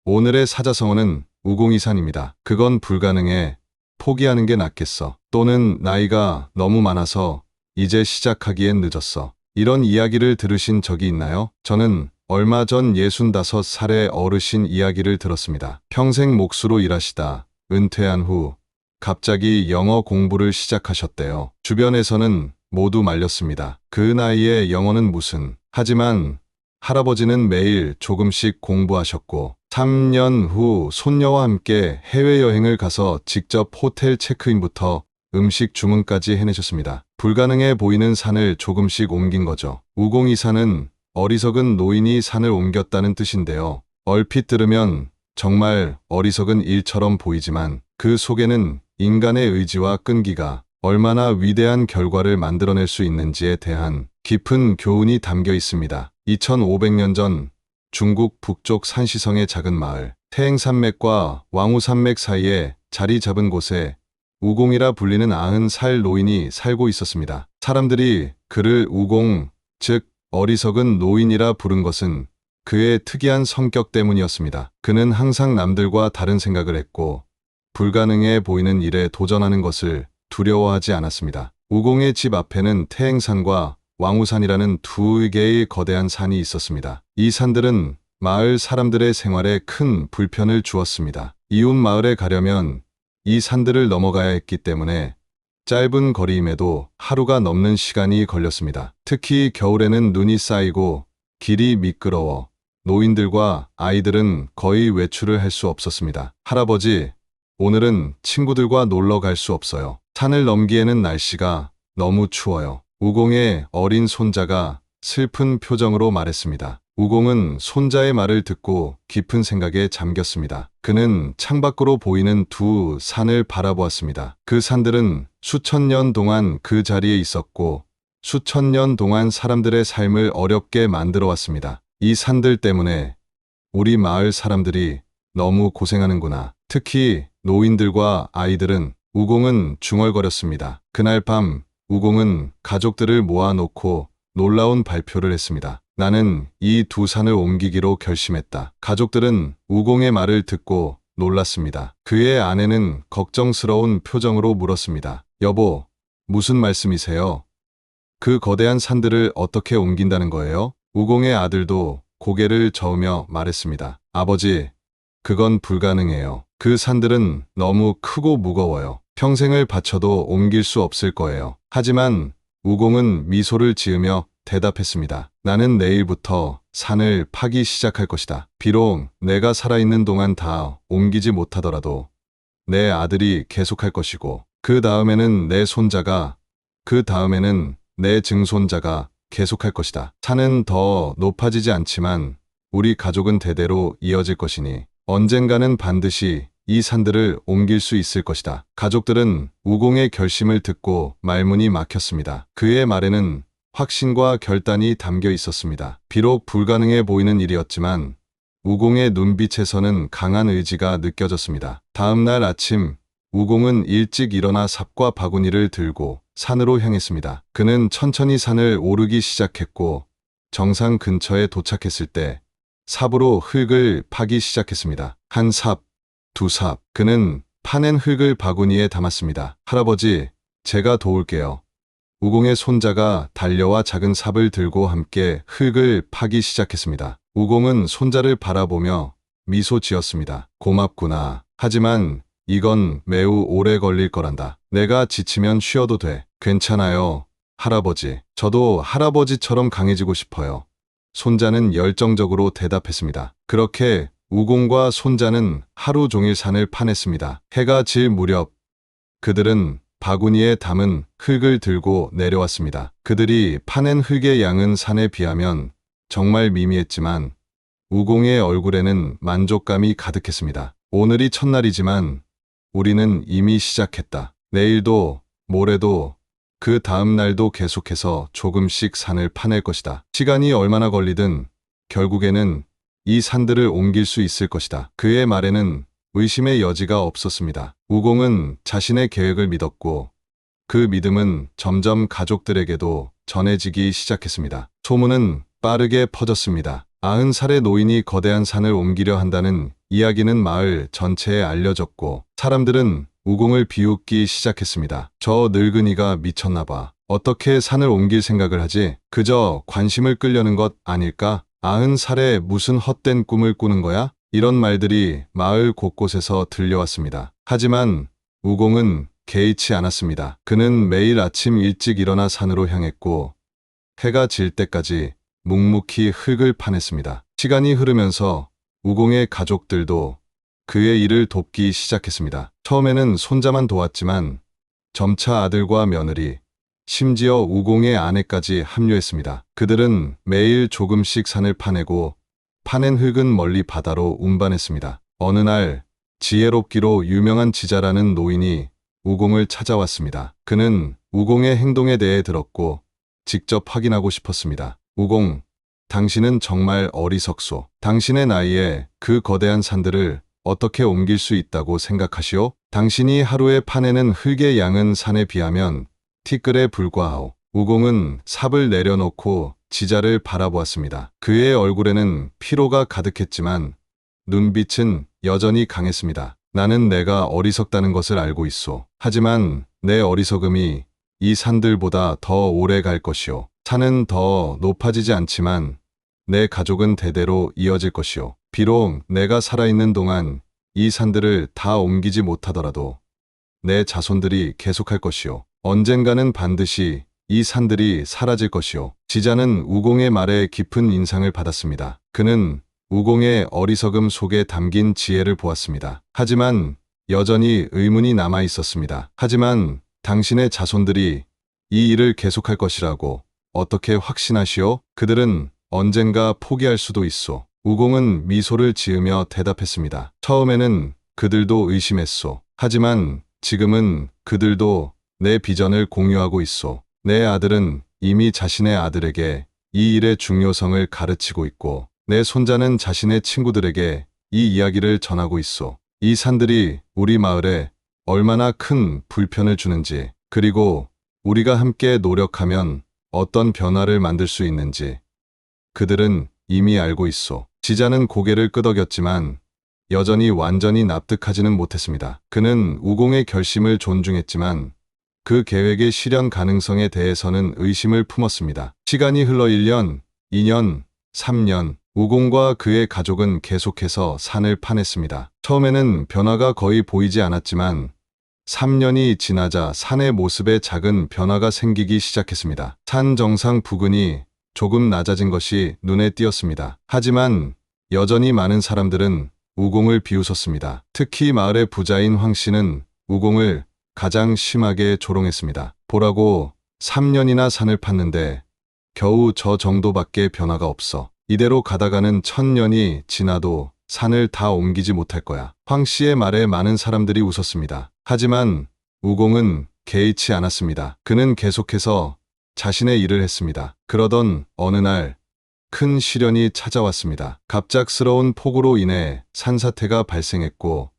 오늘의 사자성어는 우공이산입니다. 그건 불가능해. 포기하는 게 낫겠어. 또는 나이가 너무 많아서 이제 시작하기엔 늦었어. 이런 이야기를 들으신 적이 있나요? 저는 얼마 전 65살의 어르신 이야기를 들었습니다. 평생 목수로 일하시다 은퇴한 후 갑자기 영어 공부를 시작하셨대요. 주변에서는 모두 말렸습니다. 그 나이에 영어는 무슨. 하지만 할아버지는 매일 조금씩 공부하셨고 3년 후 손녀와 함께 해외여행을 가서 직접 호텔 체크인부터 음식 주문까지 해내셨습니다. 불가능해 보이는 산을 조금씩 옮긴 거죠. 우공이산은 어리석은 노인이 산을 옮겼다는 뜻인데요. 얼핏 들으면 정말 어리석은 일처럼 보이지만 그 속에는 인간의 의지와 끈기가 얼마나 위대한 결과를 만들어낼 수 있는지에 대한 깊은 교훈이 담겨 있습니다. 2500년 전 중국 북쪽 산시성의 작은 마을 태행산맥과 왕우산맥 사이에 자리 잡은 곳에 우공이라 불리는 90살 노인이 살고 있었습니다. 사람들이 그를 우공, 즉 어리석은 노인이라 부른 것은 그의 특이한 성격 때문이었습니다. 그는 항상 남들과 다른 생각을 했고 불가능해 보이는 일에 도전하는 것을 두려워하지 않았습니다. 우공의 집 앞에는 태행산과 왕우산이라는 두 개의 거대한 산이 있었습니다. 이 산들은 마을 사람들의 생활에 큰 불편을 주었습니다. 이웃 마을에 가려면 이 산들을 넘어가야 했기 때문에 짧은 거리임에도 하루가 넘는 시간이 걸렸습니다. 특히 겨울에는 눈이 쌓이고 길이 미끄러워 노인들과 아이들은 거의 외출을 할 수 없었습니다. 할아버지, 오늘은 친구들과 놀러 갈 수 없어요. 산을 넘기에는 날씨가 너무 추워요. 우공의 어린 손자가 슬픈 표정으로 말했습니다. 우공은 손자의 말을 듣고 깊은 생각에 잠겼습니다. 그는 창밖으로 보이는 두 산을 바라보았습니다. 그 산들은 수천 년 동안 그 자리에 있었고 수천 년 동안 사람들의 삶을 어렵게 만들어 왔습니다. 이 산들 때문에 우리 마을 사람들이 너무 고생하는구나. 특히 노인들과 아이들은. 우공은 중얼거렸습니다. 그날 밤 우공은 가족들을 모아놓고 놀라운 발표를 했습니다. 나는 이 두 산을 옮기기로 결심했다. 가족들은 우공의 말을 듣고 놀랐습니다. 그의 아내는 걱정스러운 표정으로 물었습니다. 여보, 무슨 말씀이세요? 그 거대한 산들을 어떻게 옮긴다는 거예요? 우공의 아들도 고개를 저으며 말했습니다. 아버지, 그건 불가능해요. 그 산들은 너무 크고 무거워요. 평생을 바쳐도 옮길 수 없을 거예요. 하지만 우공은 미소를 지으며 대답했습니다. 나는 내일부터 산을 파기 시작할 것이다. 비록 내가 살아있는 동안 다 옮기지 못하더라도 내 아들이 계속할 것이고 그 다음에는 내 손자가, 그 다음에는 내 증손자가 계속할 것이다. 산은 더 높아지지 않지만 우리 가족은 대대로 이어질 것이니 언젠가는 반드시 이 산들을 옮길 수 있을 것이다. 가족들은 우공의 결심을 듣고 말문이 막혔습니다. 그의 말에는 확신과 결단이 담겨 있었습니다. 비록 불가능해 보이는 일이었지만 우공의 눈빛에서는 강한 의지가 느껴졌습니다. 다음 날 아침 우공은 일찍 일어나 삽과 바구니를 들고 산으로 향했습니다. 그는 천천히 산을 오르기 시작했고 정상 근처에 도착했을 때 삽으로 흙을 파기 시작했습니다. 한 삽, 두 삽. 그는 파낸 흙을 바구니에 담았습니다. 할아버지, 제가 도울게요. 우공의 손자가 달려와 작은 삽을 들고 함께 흙을 파기 시작했습니다. 우공은 손자를 바라보며 미소 지었습니다. 고맙구나. 하지만 이건 매우 오래 걸릴 거란다. 내가 지치면 쉬어도 돼. 괜찮아요, 할아버지. 저도 할아버지처럼 강해지고 싶어요. 손자는 열정적으로 대답했습니다. 그렇게 우공과 손자는 하루 종일 산을 파냈습니다. 해가 질 무렵 그들은 바구니에 담은 흙을 들고 내려왔습니다. 그들이 파낸 흙의 양은 산에 비하면 정말 미미했지만 우공의 얼굴에는 만족감이 가득했습니다. 오늘이 첫날이지만 우리는 이미 시작했다. 내일도, 모레도, 그 다음 날도 계속해서 조금씩 산을 파낼 것이다. 시간이 얼마나 걸리든 결국에는 이 산들을 옮길 수 있을 것이다. 그의 말에는 의심의 여지가 없었습니다. 우공은 자신의 계획을 믿었고 그 믿음은 점점 가족들에게도 전해지기 시작했습니다. 소문은 빠르게 퍼졌습니다. 90살의 노인이 거대한 산을 옮기려 한다는 이야기는 마을 전체에 알려졌고 사람들은 우공을 비웃기 시작했습니다. 저 늙은이가 미쳤나 봐. 어떻게 산을 옮길 생각을 하지? 그저 관심을 끌려는 것 아닐까? 90살에 무슨 헛된 꿈을 꾸는 거야? 이런 말들이 마을 곳곳에서 들려왔습니다. 하지만 우공은 개의치 않았습니다. 그는 매일 아침 일찍 일어나 산으로 향했고 해가 질 때까지 묵묵히 흙을 파냈습니다. 시간이 흐르면서 우공의 가족들도 그의 일을 돕기 시작했습니다. 처음에는 손자만 도왔지만 점차 아들과 며느리, 심지어 우공의 아내까지 합류했습니다. 그들은 매일 조금씩 산을 파내고 파낸 흙은 멀리 바다로 운반했습니다. 어느 날 지혜롭기로 유명한 지자라는 노인이 우공을 찾아왔습니다. 그는 우공의 행동에 대해 들었고 직접 확인하고 싶었습니다. 우공, 당신은 정말 어리석소. 당신의 나이에 그 거대한 산들을 어떻게 옮길 수 있다고 생각하시오? 당신이 하루에 파내는 흙의 양은 산에 비하면 티끌에 불과하오. 우공은 삽을 내려놓고 지자를 바라보았습니다. 그의 얼굴에는 피로가 가득했지만 눈빛은 여전히 강했습니다. 나는 내가 어리석다는 것을 알고 있소. 하지만 내 어리석음이 이 산들보다 더 오래 갈 것이오. 산은 더 높아지지 않지만 내 가족은 대대로 이어질 것이오. 비록 내가 살아있는 동안 이 산들을 다 옮기지 못하더라도 내 자손들이 계속할 것이오. 언젠가는 반드시 이 산들이 사라질 것이오. 지자는 우공의 말에 깊은 인상을 받았습니다. 그는 우공의 어리석음 속에 담긴 지혜를 보았습니다. 하지만 여전히 의문이 남아 있었습니다. 하지만 당신의 자손들이 이 일을 계속할 것이라고 어떻게 확신하시오? 그들은 언젠가 포기할 수도 있소. 우공은 미소를 지으며 대답했습니다. 처음에는 그들도 의심했소. 하지만 지금은 그들도 내 비전을 공유하고 있소. 내 아들은 이미 자신의 아들에게 이 일의 중요성을 가르치고 있고 내 손자는 자신의 친구들에게 이 이야기를 전하고 있소. 이 산들이 우리 마을에 얼마나 큰 불편을 주는지, 그리고 우리가 함께 노력하면 어떤 변화를 만들 수 있는지 그들은 이미 알고 있소. 지자는 고개를 끄덕였지만 여전히 완전히 납득하지는 못했습니다. 그는 우공의 결심을 존중했지만 그 계획의 실현 가능성에 대해서는 의심을 품었습니다. 시간이 흘러 1년, 2년, 3년, 우공과 그의 가족은 계속해서 산을 파냈습니다. 처음에는 변화가 거의 보이지 않았지만 3년이 지나자 산의 모습에 작은 변화가 생기기 시작했습니다. 산 정상 부근이 조금 낮아진 것이 눈에 띄었습니다. 하지만 여전히 많은 사람들은 우공을 비웃었습니다. 특히 마을의 부자인 황 씨는 우공을 가장 심하게 조롱했습니다. 보라고 3년이나 산을 팠는데 겨우 저 정도밖에 변화가 없어. 이대로 가다가는 1000년이 지나도 산을 다 옮기지 못할 거야. 황 씨의 말에 많은 사람들이 웃었습니다. 하지만 우공은 개의치 않았습니다. 그는 계속해서 자신의 일을 했습니다. 그러던 어느 날 큰 시련이 찾아왔습니다. 갑작스러운 폭우로 인해 산사태가 발생했고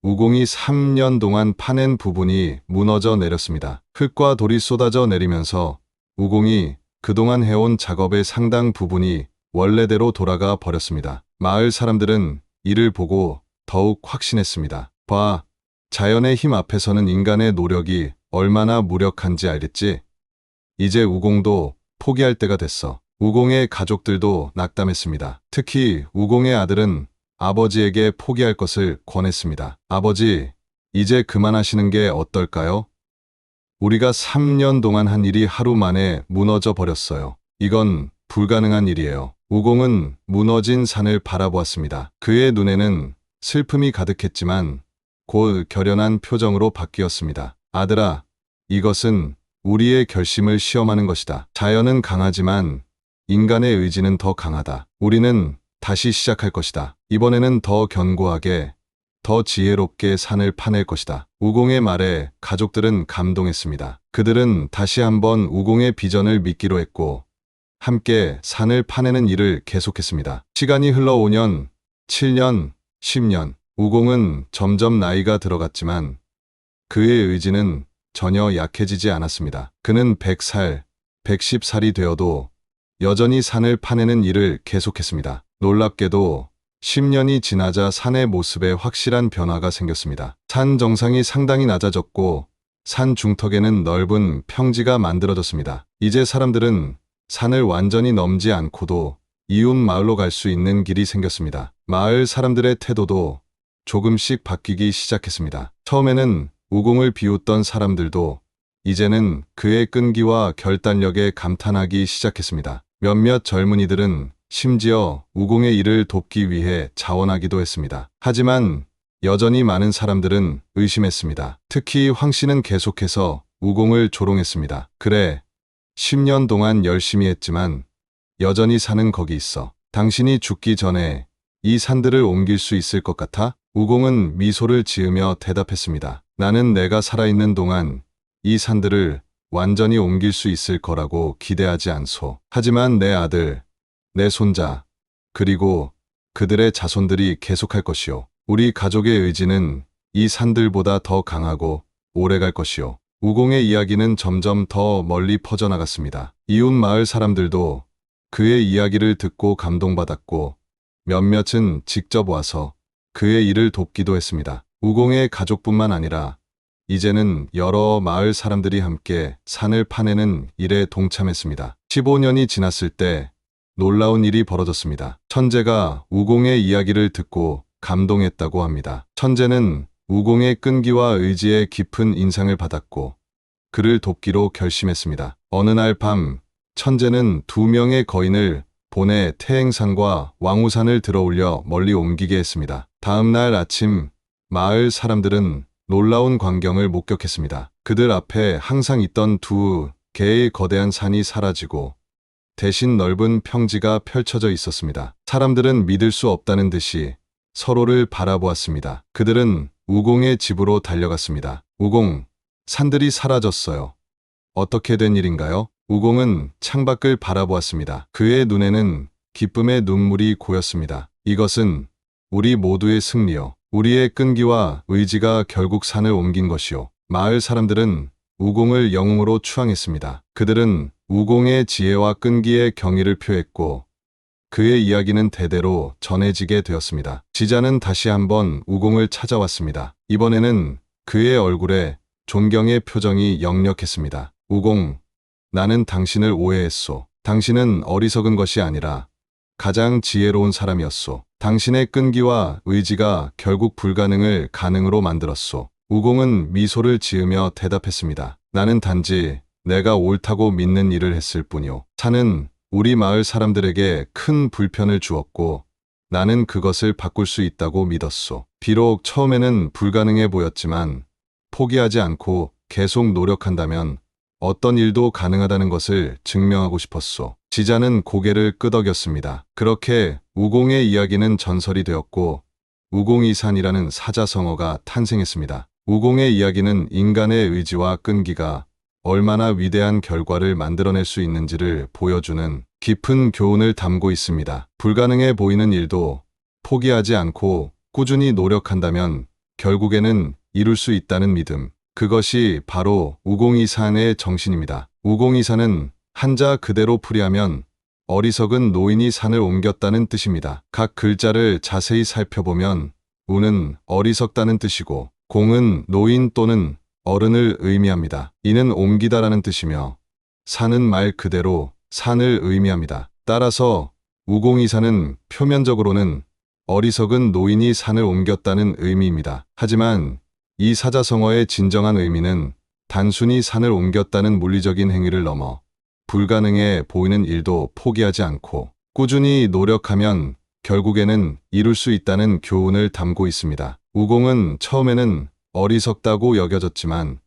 우공이 3년 동안 파낸 부분이 무너져 내렸습니다. 흙과 돌이 쏟아져 내리면서 우공이 그동안 해온 작업의 상당 부분이 원래대로 돌아가 버렸습니다. 마을 사람들은 이를 보고 더욱 확신했습니다. 봐, 자연의 힘 앞에서는 인간의 노력이 얼마나 무력한지 알겠지? 이제 우공도 포기할 때가 됐어. 우공의 가족들도 낙담했습니다. 특히 우공의 아들은 아버지에게 포기할 것을 권했습니다. 아버지, 이제 그만하시는 게 어떨까요? 우리가 3년 동안 한 일이 하루 만에 무너져 버렸어요. 이건 불가능한 일이에요. 우공은 무너진 산을 바라보았습니다. 그의 눈에는 슬픔이 가득했지만 곧 결연한 표정으로 바뀌었습니다. 아들아, 이것은 우리의 결심을 시험하는 것이다. 자연은 강하지만 인간의 의지는 더 강하다. 우리는 다시 시작할 것이다. 이번에는 더 견고하게, 더 지혜롭게 산을 파낼 것이다. 우공의 말에 가족들은 감동했습니다. 그들은 다시 한번 우공의 비전을 믿기로 했고 함께 산을 파내는 일을 계속했습니다. 시간이 흘러 5년, 7년, 10년. 우공은 점점 나이가 들어갔지만 그의 의지는 전혀 약해지지 않았습니다. 그는 100살, 110살이 되어도 여전히 산을 파내는 일을 계속했습니다. 놀랍게도 10년이 지나자 산의 모습에 확실한 변화가 생겼습니다. 산 정상이 상당히 낮아졌고 산 중턱에는 넓은 평지가 만들어졌습니다. 이제 사람들은 산을 완전히 넘지 않고도 이웃 마을로 갈 수 있는 길이 생겼습니다. 마을 사람들의 태도도 조금씩 바뀌기 시작했습니다. 처음에는 우공을 비웃던 사람들도 이제는 그의 끈기와 결단력에 감탄하기 시작했습니다. 몇몇 젊은이들은 심지어 우공의 일을 돕기 위해 자원하기도 했습니다. 하지만 여전히 많은 사람들은 의심했습니다. 특히 황 씨는 계속해서 우공을 조롱했습니다. 그래, 10년 동안 열심히 했지만 여전히 산은 거기 있어. 당신이 죽기 전에 이 산들을 옮길 수 있을 것 같아? 우공은 미소를 지으며 대답했습니다. 나는 내가 살아있는 동안 이 산들을 완전히 옮길 수 있을 거라고 기대하지 않소. 하지만 내 아들, 내 손자, 그리고 그들의 자손들이 계속할 것이오. 우리 가족의 의지는 이 산들보다 더 강하고 오래 갈 것이오. 우공의 이야기는 점점 더 멀리 퍼져나갔습니다. 이웃 마을 사람들도 그의 이야기를 듣고 감동받았고 몇몇은 직접 와서 그의 일을 돕기도 했습니다. 우공의 가족뿐만 아니라 이제는 여러 마을 사람들이 함께 산을 파내는 일에 동참했습니다. 15년이 지났을 때 놀라운 일이 벌어졌습니다. 천재가 우공의 이야기를 듣고 감동했다고 합니다. 천재는 우공의 끈기와 의지에 깊은 인상을 받았고 그를 돕기로 결심했습니다. 어느 날 밤 천재는 2명의 거인을 보내 태행산과 왕우산을 들어올려 멀리 옮기게 했습니다. 다음 날 아침 마을 사람들은 놀라운 광경을 목격했습니다. 그들 앞에 항상 있던 2개의 거대한 산이 사라지고 대신 넓은 평지가 펼쳐져 있었습니다. 사람들은 믿을 수 없다는 듯이 서로를 바라보았습니다. 그들은 우공의 집으로 달려갔습니다. 우공, 산들이 사라졌어요. 어떻게 된 일인가요? 우공은 창밖을 바라보았습니다. 그의 눈에는 기쁨의 눈물이 고였습니다. 이것은 우리 모두의 승리요. 우리의 끈기와 의지가 결국 산을 옮긴 것이요. 마을 사람들은 우공을 영웅으로 추앙했습니다. 그들은 우공의 지혜와 끈기에 경의를 표했고 그의 이야기는 대대로 전해지게 되었습니다. 지자는 다시 한번 우공을 찾아왔습니다. 이번에는 그의 얼굴에 존경의 표정이 역력했습니다. 우공, 나는 당신을 오해했소. 당신은 어리석은 것이 아니라 가장 지혜로운 사람이었소. 당신의 끈기와 의지가 결국 불가능을 가능으로 만들었소. 우공은 미소를 지으며 대답했습니다. 나는 단지 내가 옳다고 믿는 일을 했을 뿐이오. 산은 우리 마을 사람들에게 큰 불편을 주었고 나는 그것을 바꿀 수 있다고 믿었소. 비록 처음에는 불가능해 보였지만 포기하지 않고 계속 노력한다면 어떤 일도 가능하다는 것을 증명하고 싶었소. 지자는 고개를 끄덕였습니다. 그렇게 우공의 이야기는 전설이 되었고 우공이산이라는 사자성어가 탄생했습니다. 우공의 이야기는 인간의 의지와 끈기가 얼마나 위대한 결과를 만들어낼 수 있는지를 보여주는 깊은 교훈을 담고 있습니다. 불가능해 보이는 일도 포기하지 않고 꾸준히 노력한다면 결국에는 이룰 수 있다는 믿음. 그것이 바로 우공이산의 정신입니다. 우공이산은 한자 그대로 풀이하면 어리석은 노인이 산을 옮겼다는 뜻입니다. 각 글자를 자세히 살펴보면 우는 어리석다는 뜻이고 공은 노인 또는 어른을 의미합니다. 이는 옮기다라는 뜻이며 산은 말 그대로 산을 의미합니다. 따라서 우공이산은 표면적으로는 어리석은 노인이 산을 옮겼다는 의미입니다. 하지만 이 사자성어의 진정한 의미는 단순히 산을 옮겼다는 물리적인 행위를 넘어 불가능해 보이는 일도 포기하지 않고 꾸준히 노력하면 결국에는 이룰 수 있다는 교훈을 담고 있습니다. 우공은 처음에는 어리석다고 여겨졌지만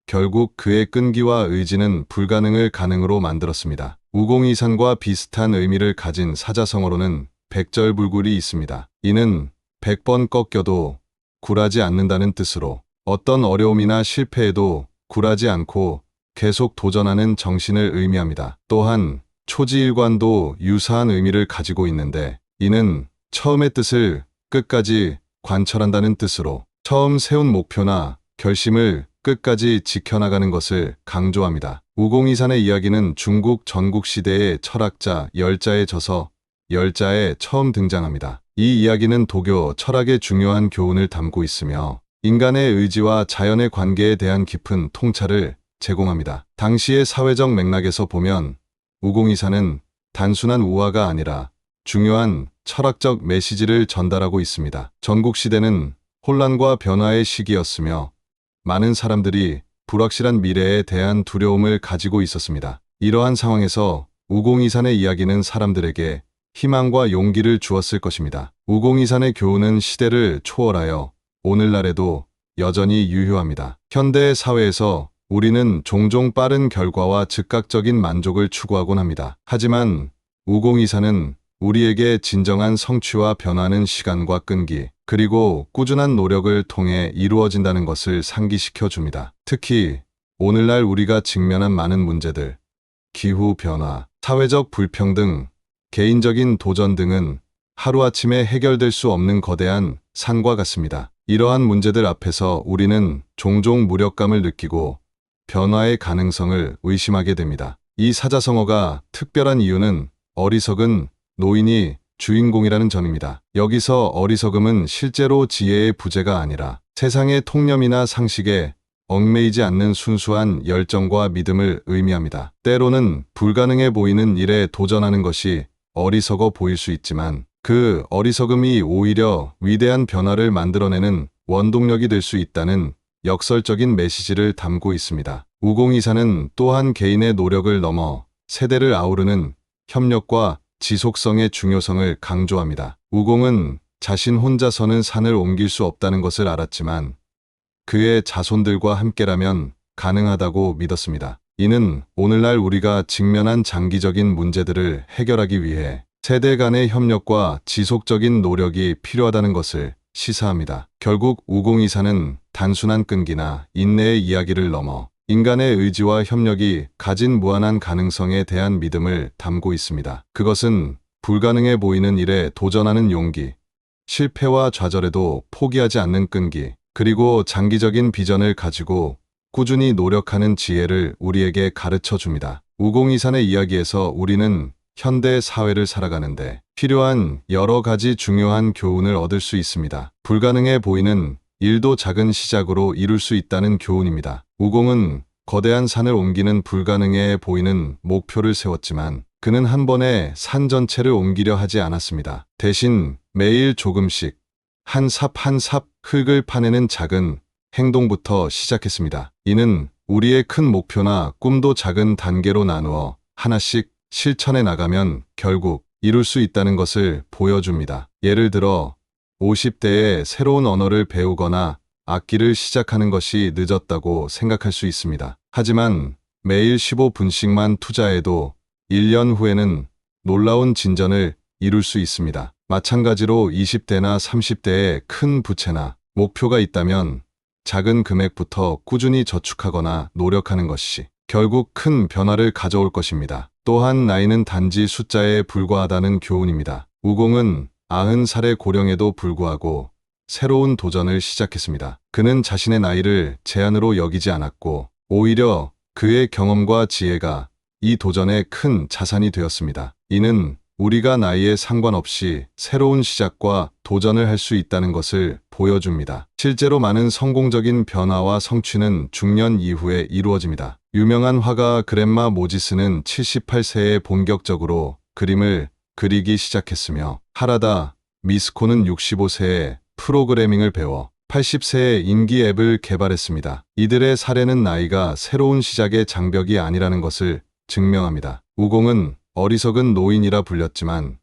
결국 그의 끈기와 의지는 불가능을 가능으로 만들었습니다. 우공이산과 비슷한 의미를 가진 사자성어로는 백절불굴이 있습니다. 이는 100번 꺾여도 굴하지 않는다는 뜻으로 어떤 어려움이나 실패에도 굴하지 않고 계속 도전하는 정신을 의미합니다. 또한 초지일관도 유사한 의미를 가지고 있는데 이는 처음의 뜻을 끝까지 관철한다는 뜻으로 처음 세운 목표나 결심을 끝까지 지켜나가는 것을 강조합니다. 우공이산의 이야기는 중국 전국시대의 철학자 열자의 저서 열자에 처음 등장합니다. 이 이야기는 도교 철학의 중요한 교훈을 담고 있으며 인간의 의지와 자연의 관계에 대한 깊은 통찰을 제공합니다. 당시의 사회적 맥락에서 보면 우공이산은 단순한 우화가 아니라 중요한 철학적 메시지를 전달하고 있습니다. 전국시대는 혼란과 변화의 시기였으며 많은 사람들이 불확실한 미래에 대한 두려움을 가지고 있었습니다. 이러한 상황에서 우공이산의 이야기는 사람들에게 희망과 용기를 주었을 것입니다. 우공이산의 교훈은 시대를 초월하여 오늘날에도 여전히 유효합니다. 현대 사회에서 우리는 종종 빠른 결과와 즉각적인 만족을 추구하곤 합니다. 하지만 우공이산은 우리에게 진정한 성취와 변화는 시간과 끈기, 그리고 꾸준한 노력을 통해 이루어진다는 것을 상기시켜 줍니다. 특히 오늘날 우리가 직면한 많은 문제들, 기후 변화, 사회적 불평등, 개인적인 도전 등은 하루아침에 해결될 수 없는 거대한 산과 같습니다. 이러한 문제들 앞에서 우리는 종종 무력감을 느끼고 변화의 가능성을 의심하게 됩니다. 이 사자성어가 특별한 이유는 어리석은 노인이 주인공이라는 점입니다. 여기서 어리석음은 실제로 지혜의 부재가 아니라 세상의 통념이나 상식에 얽매이지 않는 순수한 열정과 믿음을 의미합니다. 때로는 불가능해 보이는 일에 도전하는 것이 어리석어 보일 수 있지만 그 어리석음이 오히려 위대한 변화를 만들어내는 원동력이 될 수 있다는 역설적인 메시지를 담고 있습니다. 우공이사는 또한 개인의 노력을 넘어 세대를 아우르는 협력과 지속성의 중요성을 강조합니다. 우공은 자신 혼자서는 산을 옮길 수 없다는 것을 알았지만 그의 자손들과 함께라면 가능하다고 믿었습니다. 이는 오늘날 우리가 직면한 장기적인 문제들을 해결하기 위해 세대 간의 협력과 지속적인 노력이 필요하다는 것을 시사합니다. 결국 우공이사는 단순한 끈기나 인내의 이야기를 넘어 인간의 의지와 협력이 가진 무한한 가능성에 대한 믿음을 담고 있습니다. 그것은 불가능해 보이는 일에 도전하는 용기, 실패와 좌절에도 포기하지 않는 끈기, 그리고 장기적인 비전을 가지고 꾸준히 노력하는 지혜를 우리에게 가르쳐 줍니다. 우공이산의 이야기에서 우리는 현대 사회를 살아가는데 필요한 여러 가지 중요한 교훈을 얻을 수 있습니다. 불가능해 보이는 일도 작은 시작으로 이룰 수 있다는 교훈입니다. 우공은 거대한 산을 옮기는 불가능해 보이는 목표를 세웠지만 그는 한 번에 산 전체를 옮기려 하지 않았습니다. 대신 매일 조금씩 한 삽 한 삽 흙을 파내는 작은 행동부터 시작했습니다. 이는 우리의 큰 목표나 꿈도 작은 단계로 나누어 하나씩 실천해 나가면 결국 이룰 수 있다는 것을 보여줍니다. 예를 들어 50대에 새로운 언어를 배우거나 악기를 시작하는 것이 늦었다고 생각할 수 있습니다. 하지만 매일 15분씩만 투자해도 1년 후에는 놀라운 진전을 이룰 수 있습니다. 마찬가지로 20대나 30대에 큰 부채나 목표가 있다면 작은 금액부터 꾸준히 저축하거나 노력하는 것이 결국 큰 변화를 가져올 것입니다. 또한 나이는 단지 숫자에 불과하다는 교훈입니다. 우공은 90살의 고령에도 불구하고 새로운 도전을 시작했습니다. 그는 자신의 나이를 제한으로 여기지 않았고 오히려 그의 경험과 지혜가 이 도전의 큰 자산이 되었습니다. 이는 우리가 나이에 상관없이 새로운 시작과 도전을 할 수 있다는 것을 보여줍니다. 실제로 많은 성공적인 변화와 성취는 중년 이후에 이루어집니다. 유명한 화가 그랜마 모지스는 78세에 본격적으로 그림을 그리기 시작했으며 하라다 미스코는 65세에 프로그래밍을 배워 80세에 인기 앱을 개발했습니다. 이들의 사례는 나이가 새로운 시작의 장벽이 아니라는 것을 증명합니다. 우공은 어리석은 노인이라 불렸지만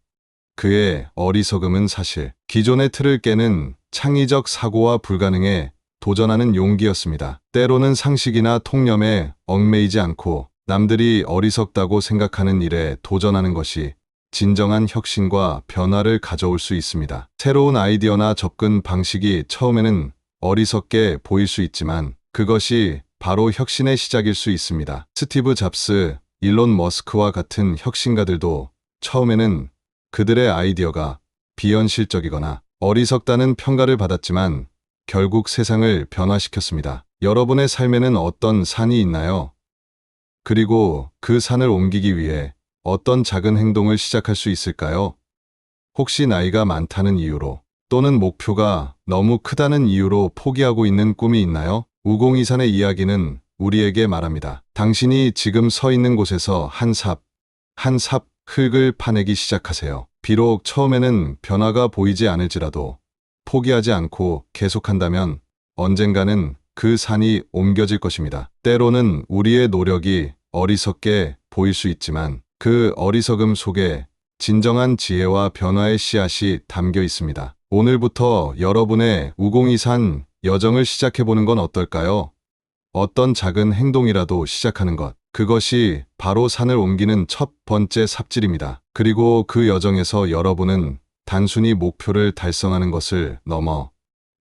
그의 어리석음은 사실 기존의 틀을 깨는 창의적 사고와 불가능에 도전하는 용기였습니다. 때로는 상식이나 통념에 얽매이지 않고 남들이 어리석다고 생각하는 일에 도전하는 것이 진정한 혁신과 변화를 가져올 수 있습니다. 새로운 아이디어나 접근 방식이 처음에는 어리석게 보일 수 있지만 그것이 바로 혁신의 시작일 수 있습니다. 스티브 잡스, 일론 머스크와 같은 혁신가들도 처음에는 그들의 아이디어가 비현실적이거나 어리석다는 평가를 받았지만 결국 세상을 변화시켰습니다. 여러분의 삶에는 어떤 산이 있나요? 그리고 그 산을 옮기기 위해 어떤 작은 행동을 시작할 수 있을까요? 혹시 나이가 많다는 이유로 또는 목표가 너무 크다는 이유로 포기하고 있는 꿈이 있나요? 우공이산의 이야기는 우리에게 말합니다. 당신이 지금 서 있는 곳에서 한 삽 흙을 파내기 시작하세요. 비록 처음에는 변화가 보이지 않을지라도 포기하지 않고 계속한다면 언젠가는 그 산이 옮겨질 것입니다. 때로는 우리의 노력이 어리석게 보일 수 있지만 그 어리석음 속에 진정한 지혜와 변화의 씨앗이 담겨 있습니다. 오늘부터 여러분의 우공이산 여정을 시작해보는 건 어떨까요? 어떤 작은 행동이라도 시작하는 것. 그것이 바로 산을 옮기는 첫 번째 삽질입니다. 그리고 그 여정에서 여러분은 단순히 목표를 달성하는 것을 넘어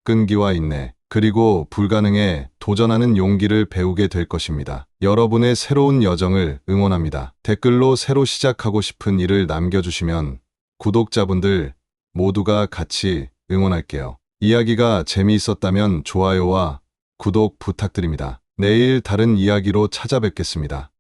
끈기와 인내, 그리고 불가능에 도전하는 용기를 배우게 될 것입니다. 여러분의 새로운 여정을 응원합니다. 댓글로 새로 시작하고 싶은 일을 남겨주시면 구독자분들 모두가 같이 응원할게요. 이야기가 재미있었다면 좋아요와 구독 부탁드립니다. 내일 다른 이야기로 찾아뵙겠습니다.